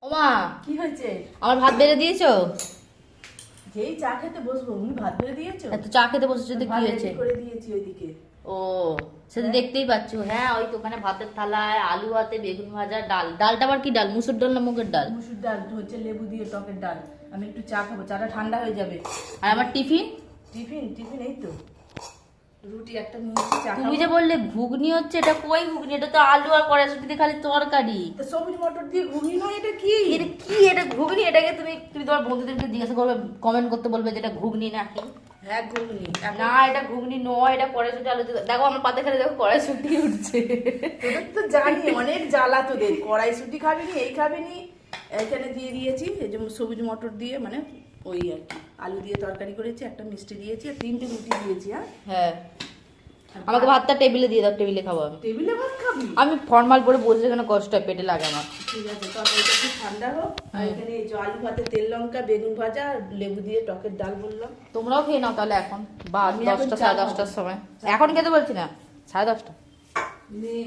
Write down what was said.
ওমা কি হয়েছে? আমার ভাত বেড়ে দিয়েছো? যেই চা খেতে বসবো উনি ভাত বেড়ে দিয়েছো? এত চা খেতে বসেছো তো কি ভাত হয়েছে? ready করে দিয়েছি ওইদিকে। ও সেটা দেখতেই পাচ্ছ। হ্যাঁ ওই তো ওখানে ভাতের থালায় আলু হাতে বেগুন ভাজা ডাল। ডালটা আবার কি ডাল? মুসুর ডাল না মুগের ডাল? মুসুর ডাল হচ্ছে লেবু দিয়ে টকের ডাল। আমি একটু চা খাবো, চাটা ঠান্ডা হয়ে যাবে। আর আমার টিফিন? টিফিন এই তো রুটি একটা নিয়েছি, চা তুমি খাবো। যে বললে ঘুগনি হচ্ছে, এটা কই ঘুগনি? এটা তো আলু আর কড়াইশুঁটি দিয়ে খালি তরকারি। তো সবুজ মটর দিয়ে ঘুগনি নয়, এটা কি? এটা কি? এটা ঘুগনি? এটাকে তুমি তুমি তোমার বন্ধুদেরকে জিজ্ঞাসা করবে, কমেন্ট করতে বলবে যে এটা ঘুগনি নাকি। হ্যাঁ ঘুগনি। না এটা ঘুগনি নয়, এটা কড়াইশুঁটি আলু দিয়ে। দেখো আমার পাতে খেলে দেখো কড়াইশুঁটি উঠছে। তোদের তো জানি অনেক জ্বালা তোদের, কড়াইশুঁটি খাবি নি, এই খাবি নি। এখানে দিয়ে দিয়েছি এই যে সবুজ মটর দিয়ে, মানে ওই আর কি আলু দিয়ে তরকারি করেছি, একটা মিষ্টি দিয়েছি আর 3টে রুটি দিয়েছি। হ্যাঁ আমাকে ভাতটা টেবিলে দিয়ে দাও, টেবিলে খাবো আমি। টেবিলে ভাত খাবি? আমি ফর্মাল পরে বসে কেন কষ্ট হয়, পেটে লাগে আমার। ঠিক আছে, তরকারিটা একটু ঠান্ডা হোক। আর এখানে এই যে আলু ভাতে তেল লঙ্কা বেগুন ভাজা আর লেবু দিয়ে টকের ডাল বললাম। তোমরাও খেয়ে নাও তাহলে এখন। বা আমি এখন 10টা চা 10:30টার খাবো। সময়। এখন খেতে বলছি না, 10:30। নে